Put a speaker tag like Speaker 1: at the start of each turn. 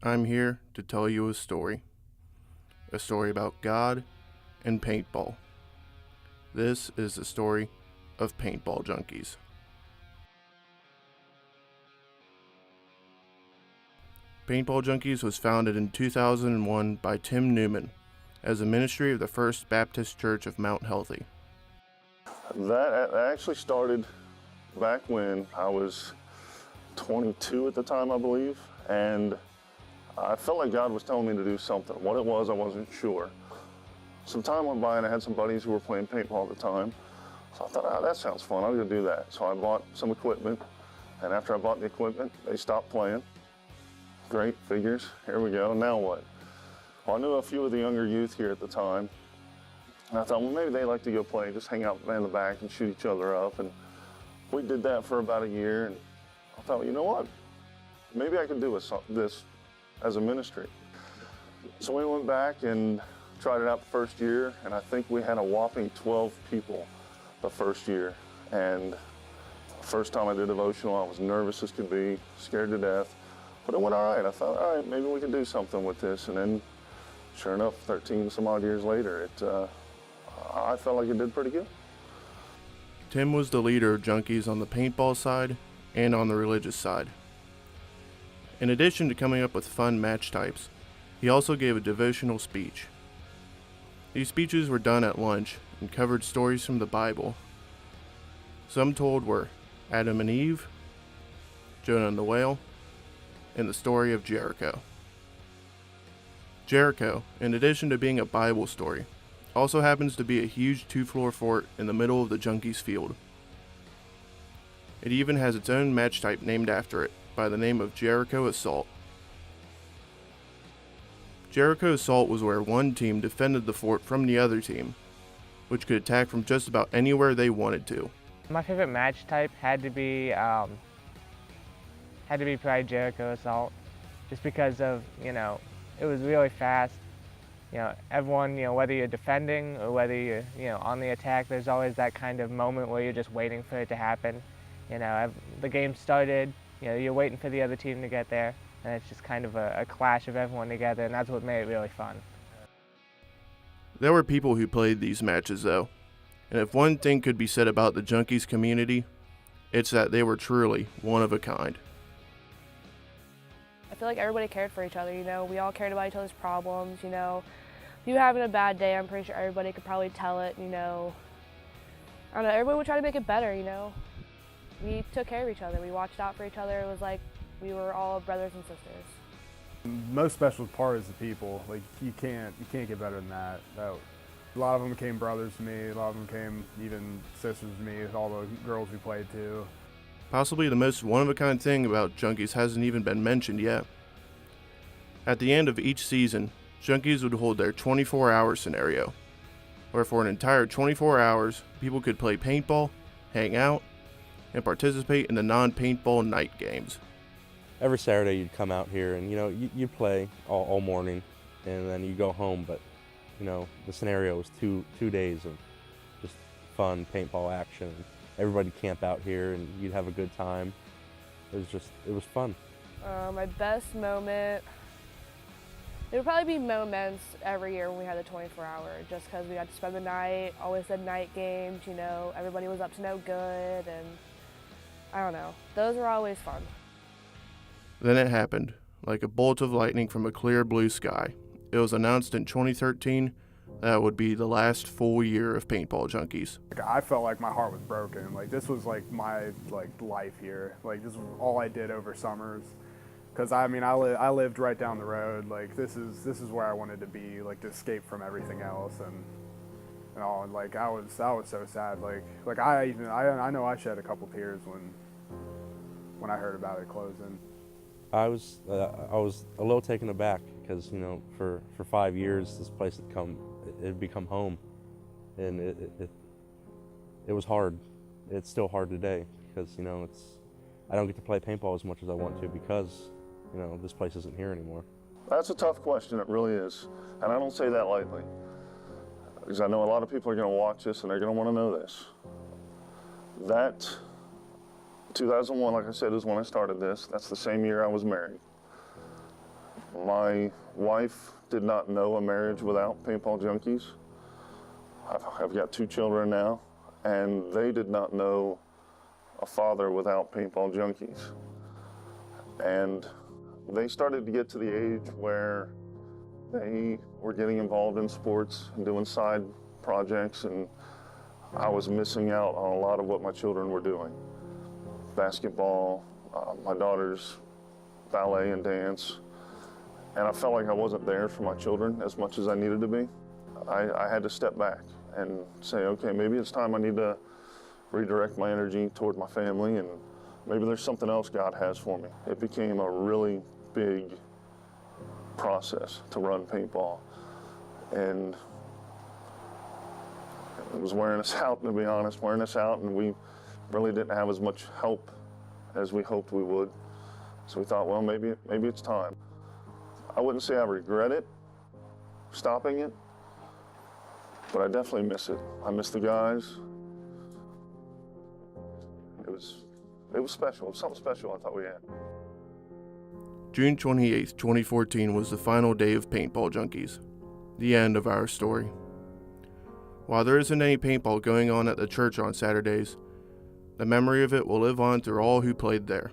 Speaker 1: I'm here to tell you a story about God and paintball. This is the story of Paintball Junkeez. Paintball Junkeez was founded in 2001 by Tim Newman as a ministry of the First Baptist Church of Mount Healthy.
Speaker 2: That actually started back when I was 22 at the time, I believe, and I felt like God was telling me to do something. What it was, I wasn't sure. Some time went by and I had some buddies who were playing paintball at the time. So I thought, that sounds fun, I'm gonna do that. So I bought some equipment, and after I bought the equipment, they stopped playing. Great, figures, here we go, now what? Well, I knew a few of the younger youth here at the time, and I thought, well, maybe they like to go play, just hang out in the back and shoot each other up. And we did that for about a year, and I thought, you know what? Maybe I could do this as a ministry. So we went back and tried it out the first year, and I think we had a whopping 12 people the first year. And the first time I did devotional, I was nervous as could be, scared to death, but it went all right. I thought, all right, maybe we can do something with this. And then, sure enough, 13 some odd years later, I felt like it did pretty good.
Speaker 1: Tim was the leader of Junkeez on the paintball side and on the religious side. In addition to coming up with fun match types, he also gave a devotional speech. These speeches were done at lunch and covered stories from the Bible. Some told were Adam and Eve, Jonah and the whale, and the story of Jericho. Jericho, in addition to being a Bible story, also happens to be a huge 2-floor fort in the middle of the Junkeez Field. It even has its own match type named after it, by the name of Jericho Assault. Jericho Assault was where one team defended the fort from the other team, which could attack from just about anywhere they wanted to.
Speaker 3: My favorite match type had to be probably Jericho Assault, just because of, it was really fast. Everyone, whether you're defending or whether you're, on the attack, there's always that kind of moment where you're just waiting for it to happen. The game started, you're waiting for the other team to get there, and it's just kind of a clash of everyone together, and that's what made it really fun.
Speaker 1: There were people who played these matches though, and if one thing could be said about the Junkeez community, it's that they were truly one of a kind.
Speaker 4: I feel like everybody cared for each other, we all cared about each other's problems, if you were having a bad day, I'm pretty sure everybody could probably tell it, I don't know, everybody would try to make it better, We took care of each other, we watched out for each other, it was like we were all brothers and sisters.
Speaker 5: Most special part is the people, like you can't get better than that. A lot of them became brothers to me, a lot of them became even sisters to me, with all the girls we played to.
Speaker 1: Possibly the most one-of-a-kind thing about Junkeez hasn't even been mentioned yet. At the end of each season, Junkeez would hold their 24-hour scenario, where for an entire 24 hours, people could play paintball, hang out, and participate in the non-paintball night games.
Speaker 6: Every Saturday you'd come out here and you play all morning, and then you go home, but the scenario was two days of just fun paintball action. Everybody camp out here and you'd have a good time. It was fun.
Speaker 4: My best moment, there would probably be moments every year when we had the 24-hour, just because we got to spend the night, always had night games, everybody was up to no good, and I don't know, those were always fun.
Speaker 1: Then it happened, like a bolt of lightning from a clear blue sky. It was announced in 2013 that it would be the last full year of Paintball Junkeez.
Speaker 5: I felt like my heart was broken. Like this was like my life here. Like this was all I did over summers. Because I lived right down the road. Like this is where I wanted to be, like to escape from everything else and all. And like I was so sad. Like I know I shed a couple tears when I heard about it closing.
Speaker 6: I was a little taken aback because for 5 years this place had become home, and it was hard. It's still hard today because I don't get to play paintball as much as I want to because this place isn't here anymore.
Speaker 2: That's a tough question, it really is, and I don't say that lightly, because I know a lot of people are going to watch this and they're going to want to know this. That 2001, like I said, is when I started this. That's the same year I was married. My wife did not know a marriage without Paintball Junkeez. I've got 2 children now, and they did not know a father without Paintball Junkeez. And they started to get to the age where they were getting involved in sports and doing side projects, and I was missing out on a lot of what my children were doing. Basketball, my daughter's ballet and dance, and I felt like I wasn't there for my children as much as I needed to be. I had to step back and say, okay, maybe it's time I need to redirect my energy toward my family, and maybe there's something else God has for me. It became a really big process to run paintball, and it was wearing us out, to be honest, and we really didn't have as much help as we hoped we would. So we thought, well, maybe it's time. I wouldn't say I regret it, stopping it, but I definitely miss it. I miss the guys. It was special. It was something special I thought we had.
Speaker 1: June 28, 2014 was the final day of Paintball Junkeez, the end of our story. While there isn't any paintball going on at the church on Saturdays, the memory of it will live on through all who played there.